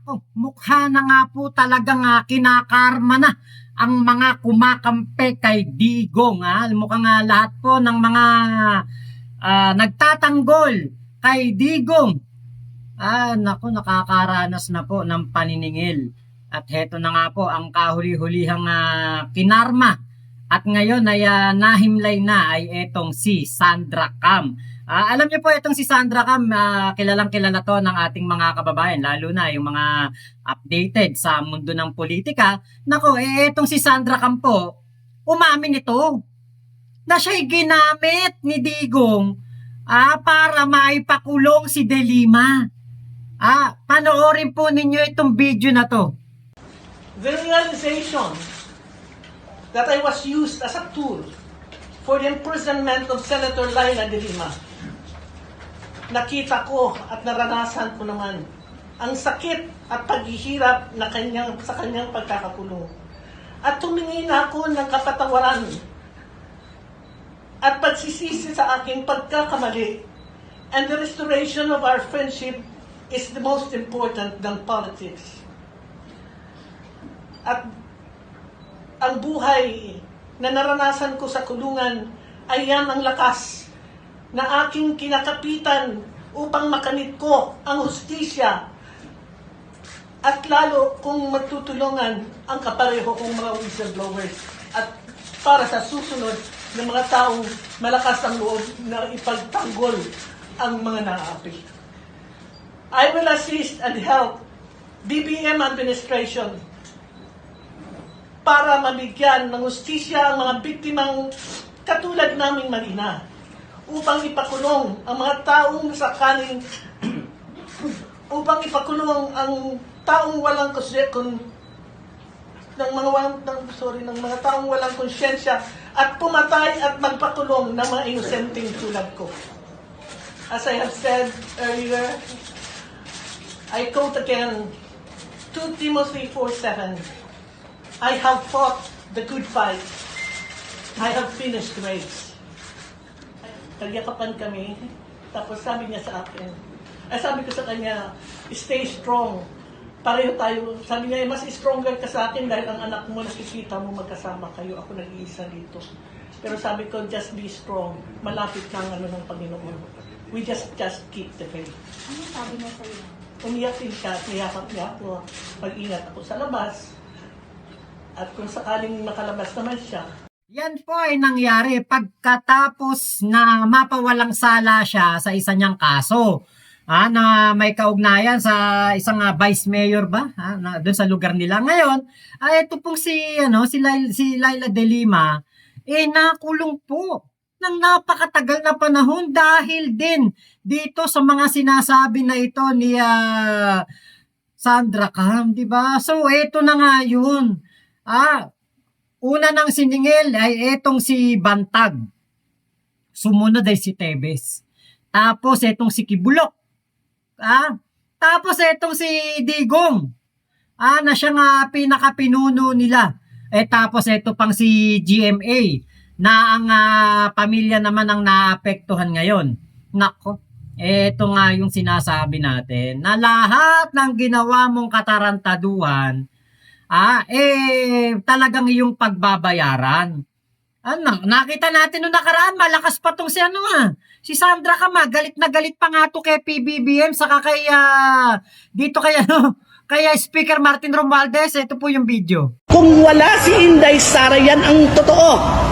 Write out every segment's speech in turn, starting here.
Nako, mukha na nga po talagang kinakarma na ang mga kumakampi kay Digong. Mukhang lahat po ng mga nagtatanggol kay Digong. Nako, nakakaranas na po ng paniningil. At heto na nga po ang kahuli-hulihang kinarma. At ngayon ay nahimlay na ay etong si Sandra Cam. Alam niyo po itong si Sandra Cam, kilalang kilala to ng ating mga kababayan, lalo na yung mga updated sa mundo ng politika. Nako, etong si Sandra Cam po, umamin ito na siya'y ginamit ni Digong para maipakulong si De Lima. Panoorin po ninyo itong video na to. The realization that I was used as a tool for the imprisonment of Senator Laila de Lima. Nakita ko at naranasan ko naman ang sakit at paghihirap na sa kanyang pagkakakulong. At tumingi na ako ng kapatawaran at pagsisisi sa aking pagkakamali. And the restoration of our friendship is the most important than politics. At ang buhay na naranasan ko sa kulungan ay yan ang lakas na aking kinakapitan upang makamit ko ang hustisya at lalo kung magtutulungan ang kapareho kong mga whistleblowers at para sa susunod ng mga taong malakas ang loob na ipagtanggol ang mga naaapi. I will assist and help BBM administration para mabigyan ng hustisya ang mga biktimang katulad naming Marina upang ipakulong ang mga taong sakaling upang ipakulong ang taong walang ng mga taong walang konsyensya at pumatay at magpakulong ng mga inosenteng tulad ko. As I have said earlier, I quote again 2 Timothy 4:7. I have fought the good fight. I have finished the race. Nagyakapan kami. Tapos sabi niya sa akin, sabi ko sa kanya, stay strong. Pareho tayo. Sabi niya, mas stronger ka sa akin dahil ang anak mo, nakikita mo magkasama kayo. Ako nag-iisa dito. Pero sabi ko, just be strong. Malapit na ang ng Panginoon. We just keep the faith. Ano sabi niya sa iyo? Umiyak din siya. Niyakap niya ako. Pag-ingat ako sa labas. At kung sakaling makalabas naman siya. Yan po ay nangyari pagkatapos na mapawalang sala siya sa isa niyang kaso. Na may kaugnayan sa isang vice mayor ba? Na doon sa lugar nila. Ngayon, ito pong si Laila de Lima, nakulong po ng napakatagal na panahon dahil din dito sa mga sinasabi na ito ni Sandra Cam, di ba? So, ito na nga yun. Una nang siningil ay etong si Bantag. Sumunod ay si Tebes. Tapos etong si Kibulok. Tapos etong si Digong. Na siya nga pinakapinuno nila. Tapos eto pang si GMA na ang pamilya naman ang naapektuhan ngayon. Nako, eto nga yung sinasabi natin na lahat ng ginawa mong katarantaduhan talagang yung pagbabayaran. Nakita natin nung nakaraan, malakas pa tong si Sandra Cam, galit na galit pa nga to kay PBBM, saka kay Speaker Martin Romualdez. Ito po yung video. Kung wala si Inday Sara, yan ang totoo.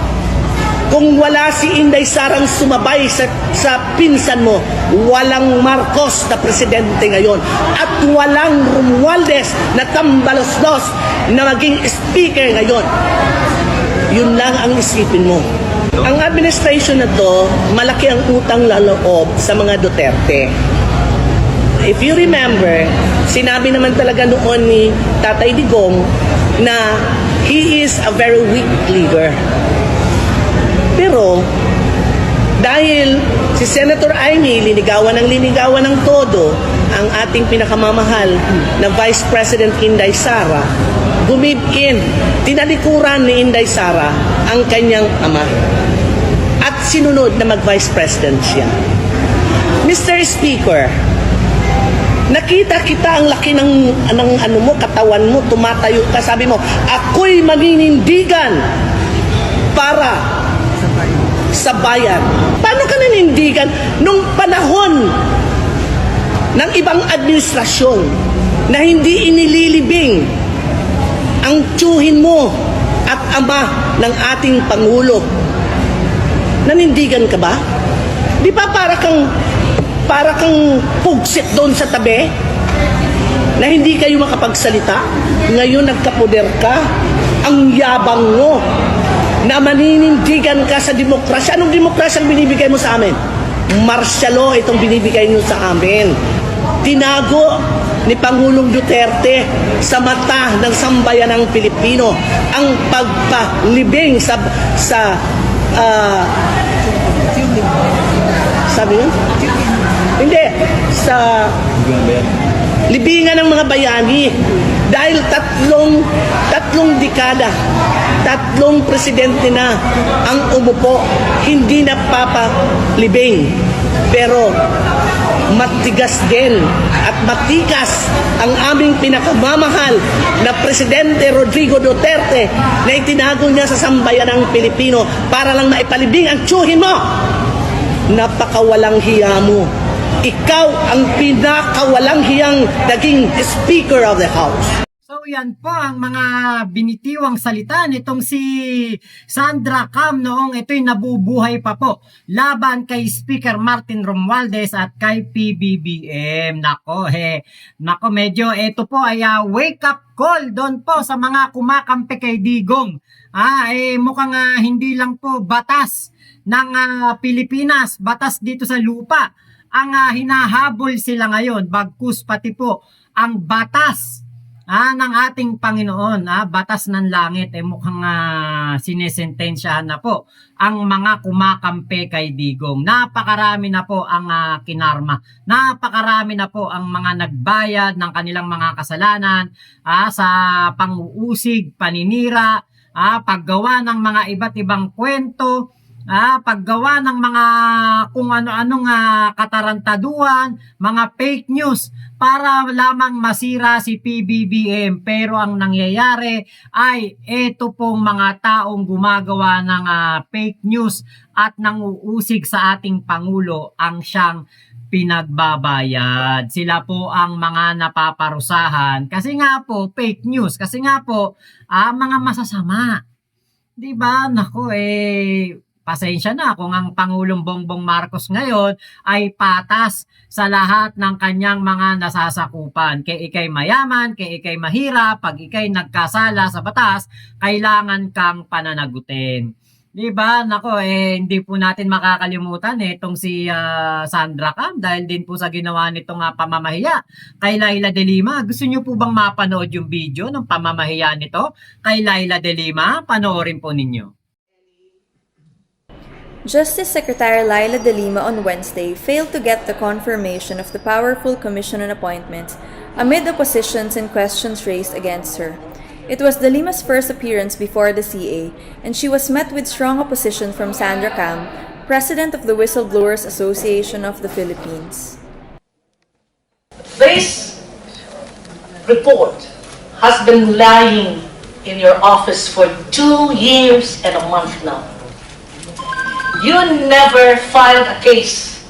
Kung wala si Inday Sarang sumabay sa pinsan mo, walang Marcos na presidente ngayon. At walang Romualdez na tambalos-los na maging speaker ngayon. Yun lang ang isipin mo. Ang administration na to, malaki ang utang laloob sa mga Duterte. If you remember, sinabi naman talaga noon ni Tatay Digong na he is a very weak leader. Pero, dahil si Senator Amy linigawan ng todo ang ating pinakamamahal na Vice President Inday Sara, gumib-in, tinalikuran ni Inday Sara ang kanyang ama. At sinunod na mag-Vice President siya. Mr. Speaker, Nakita kita ang laki ng ano mo, katawan mo, tumatayo ka, sabi mo, ako'y maninindigan para sa bayan. Paano ka nanindigan nung panahon ng ibang administrasyon na hindi inililibing ang tiyuhin mo at ama ng ating Pangulo? Nanindigan ka ba? Di ba para kang pugsit doon sa tabi na hindi kayo makapagsalita? Ngayon nagkapoder ka, ang yabang mo na maninindigan ka sa demokrasya. Anong demokrasya ang binibigay mo sa amin? Martial law itong binibigay nyo sa amin. Tinago ni Pangulong Duterte sa mata ng sambayanang Pilipino ang pagpalibing sabi nun? Hindi, sa libingan ng mga bayani. Dahil tatlong dekada, 3 presidente na ang umupo, hindi napapalibing. Pero matigas din at matikas ang aming pinakamamahal na Presidente Rodrigo Duterte na itinago niya sa sambayan ng Pilipino para lang maipalibing ang tiyuhin mo. Napakawalang hiya mo. Ikaw ang pinakawalang hiyang naging Speaker of the House. So yan po ang mga binitiwang salita nitong si Sandra Cam noong ito'y nabubuhay pa po laban kay Speaker Martin Romualdez at kay PBBM. Nako, medyo ito po ay wake up call doon po sa mga kumakampi kay Digong. Mukhang hindi lang po batas ng Pilipinas, batas dito sa lupa ang hinahabol sila ngayon, bagkus pati po ang batas ng ating Panginoon, batas ng langit, mukhang sinesentensyahan na po ang mga kumakampi kay Digong. Napakarami na po ang kinarma. Napakarami na po ang mga nagbayad ng kanilang mga kasalanan sa panguusig, paninira, paggawa ng mga iba't ibang kwento, paggawa ng mga kung ano-anong katarantaduan, mga fake news para lamang masira si PBBM. Pero ang nangyayari ay ito pong mga taong gumagawa ng fake news at nanguusig sa ating Pangulo ang siyang pinagbabayad. Sila po ang mga napaparusahan kasi nga po fake news, kasi nga po mga masasama. 'Di ba? Nako, pasensya na kung ang Pangulong Bongbong Marcos ngayon ay patas sa lahat ng kanyang mga nasasakupan. Kaya ikay mayaman, kaya ikay mahirap, pag ikay nagkasala sa batas, kailangan kang pananagutin. Diba? Nako, hindi po natin makakalimutan itong si Sandra Cam dahil din po sa ginawa nitong pamamahiya kay Laila De Lima. Gusto niyo po bang mapanood yung video ng pamamahiya nito kay Laila De Lima? Panoorin po ninyo. Justice Secretary Laila De Lima on Wednesday failed to get the confirmation of the powerful Commission on Appointments amid oppositions and questions raised against her. It was De Lima's first appearance before the CA, and she was met with strong opposition from Sandra Cam, President of the Whistleblowers Association of the Philippines. This report has been lying in your office for 2 years and a month now. You never filed a case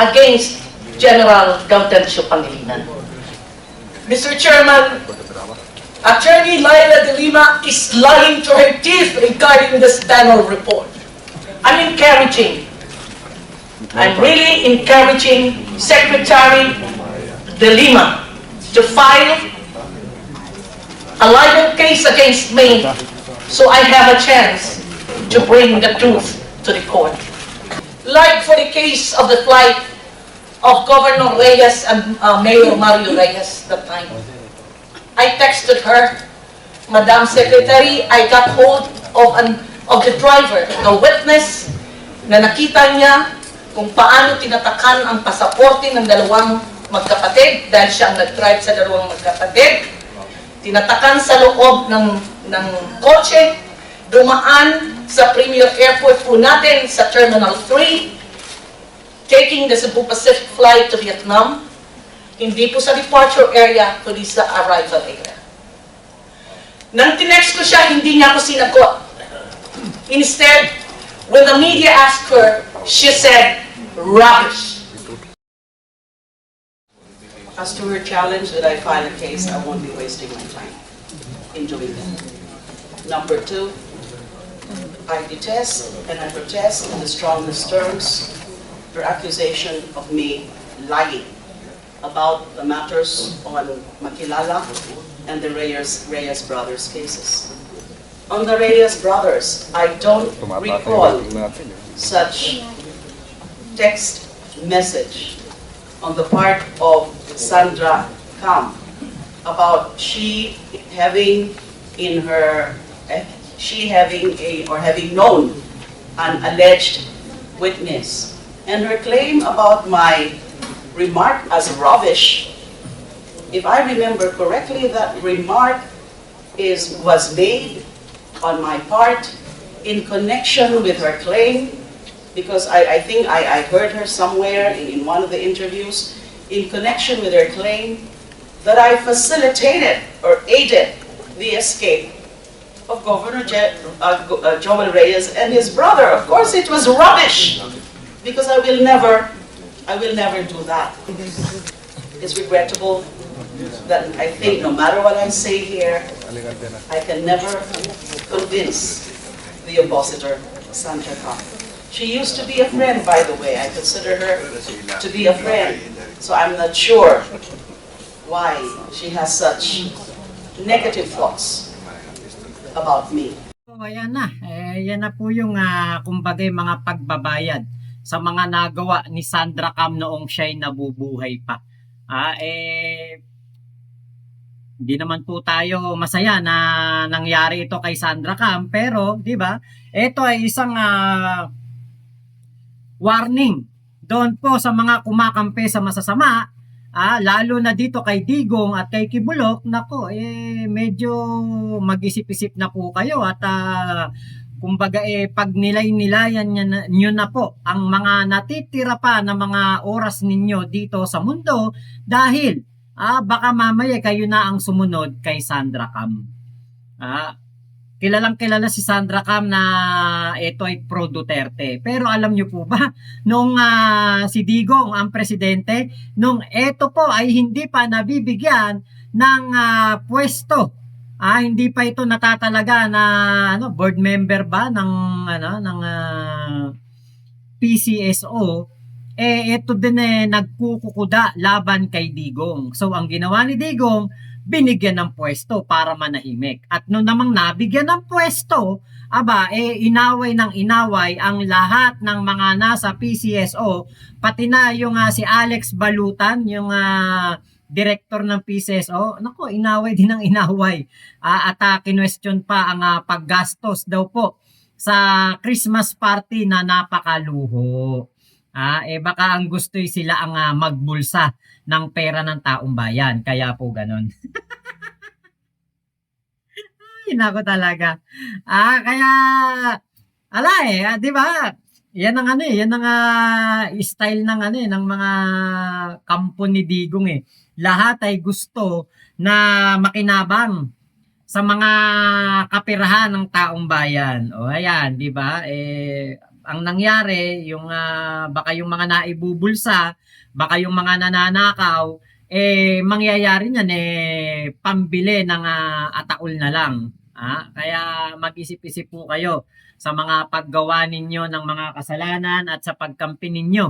against General Gaudencio Pangilinan. Mr. Chairman, Attorney Laila De Lima is lying to her teeth regarding this panel report. I'm really encouraging Secretary De Lima to file a libel case against me so I have a chance to bring the truth to the court. Like for the case of the flight of Governor Reyes and Mayor Mario Reyes that time. I texted her, Madam Secretary, I got hold of the driver, the witness, na nakita niya kung paano tinatakan ang pasaporte ng dalawang magkapatid dahil siya ang nag-drive sa dalawang magkapatid. Tinatakan sa loob ng kotse, dumaan sa Premier Airport po natin sa Terminal 3, taking the Cebu Pacific flight to Vietnam. Hindi po sa departure area, kundi sa arrival area. Nang tinext ko siya, hindi niya ako sinagot. Instead, when the media asked her, she said, rubbish. As to her challenge that I file a case, I won't be wasting my time in doing that. Number two, I detest and I protest in the strongest terms her accusation of me lying about the matters on Makilala and the Reyes brothers cases. On the Reyes brothers, I don't recall such text message on the part of Sandra Cam about she having known an alleged witness, and her claim about my remark as rubbish. If I remember correctly, that remark was made on my part in connection with her claim, because I think I heard her somewhere in one of the interviews, in connection with her claim that I facilitated or aided the escape of Governor Joel Reyes and his brother. Of course, it was rubbish, because I will never do that. It's regrettable that I think no matter what I say here, I can never convince the oppositor, Sandra Khan. She used to be a friend, by the way. I consider her to be a friend. So I'm not sure why she has such negative thoughts about me. So ayan na, yan na po yung kumbaga mga pagbabayad sa mga nagawa ni Sandra Cam noong siya'y nabubuhay pa. Hindi naman po tayo masaya na nangyari ito kay Sandra Cam, pero di ba? Ito ay isang warning doon po sa mga kumakampi sa masasama, lalo na dito kay Digong at kay Kibulok. Nako, medyo mag-isip-isip na po kayo at kumbaga pag nilay-nilayan nyo na po ang mga natitira pa na mga oras ninyo dito sa mundo, dahil baka mamaya kayo na ang sumunod kay Sandra Cam. Kilalang kilala si Sandra Cam na ito ay pro Duterte. Pero alam nyo po ba, nung si Digong ang presidente, nung ito po ay hindi pa nabibigyan ng pwesto, hindi pa ito natatalaga na board member ba ng PCSO, ito din nagkukukuda laban kay Digong. So ang ginawa ni Digong, binigyan ng pwesto para manahimik. At nung namang nabigyan ng pwesto, inaway ng inaway ang lahat ng mga nasa PCSO, pati na yung si Alex Balutan, yung director ng PCSO. Nako, inaway din ng inaway. At kinwestiyon pa ang paggastos daw po sa Christmas party na napakaluho. Baka ang gusto sila ang magbulsa ng pera ng taong bayan. Kaya po ganon. Ay, nako talaga. Kaya, di ba? Yan ang yan ang style ng ng mga kampo ni Digong Lahat ay gusto na makinabang sa mga kapirahan ng taong bayan. O ayan, di ba? Ang nangyari, yung baka yung mga naibubulsa, baka yung mga nananakaw, mangyayari niyan pambili ng ataol na lang. Kaya mag-isip-isip po kayo sa mga paggawa ninyo ng mga kasalanan at sa pagkampi ninyo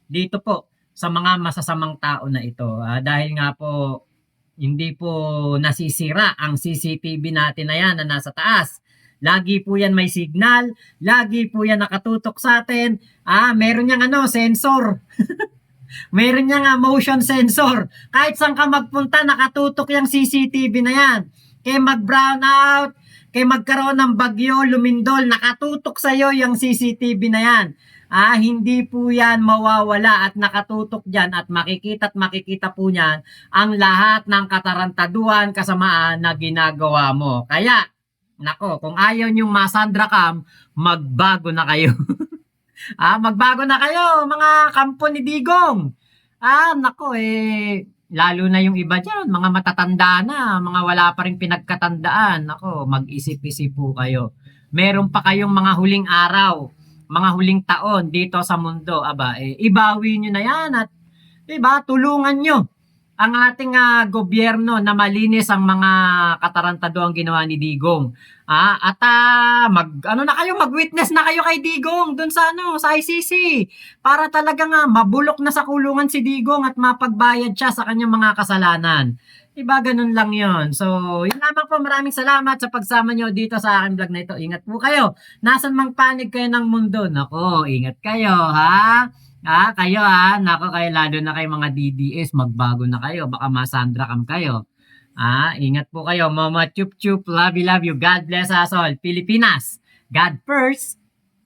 dito po sa mga masasamang tao na ito. Dahil nga po hindi po nasisira ang CCTV natin na yan na nasa taas. Lagi po yan may signal, lagi po yan nakatutok sa atin. Meron niyang sensor. Meron niyang motion sensor. Kahit saan ka magpunta, nakatutok yung CCTV na yan. Kaya mag-brown out, kaya magkaroon ng bagyo, lumindol, nakatutok sa'yo yung CCTV na yan. Hindi po yan mawawala at nakatutok dyan at makikita po niyan ang lahat ng katarantaduhan, kasamaan na ginagawa mo. Kaya, nako, kung ayaw niyong Sandra Cam, magbago na kayo. Magbago na kayo, mga kampo ni Digong. Nako Lalo na yung iba dyan, mga matatanda na, mga wala pa rin pinagkatandaan. Ako, mag-isip-isip po kayo. Meron pa kayong mga huling araw, mga huling taon dito sa mundo. Aba, ibawi nyo na yan at diba, tulungan nyo ang ating gobyerno na malinis ang mga katarantado ang ginawa ni Digong. At mag-witness na kayo kay Digong dun sa sa ICC para talagang mabulok na sa kulungan si Digong at mapagbayad siya sa kanyang mga kasalanan. Diba, ganun lang yon. So, yun lamang po. Maraming salamat sa pagsama nyo dito sa aking vlog na ito. Ingat po kayo. Nasaan mang panig kayo ng mundo. Nako, ingat kayo, ha? Kayo nako kayo, lalo na kayo mga DDS, magbago na kayo, baka masandra cam kayo. Ingat po kayo, mama chup chup, love you, God bless us all. Pilipinas, God first.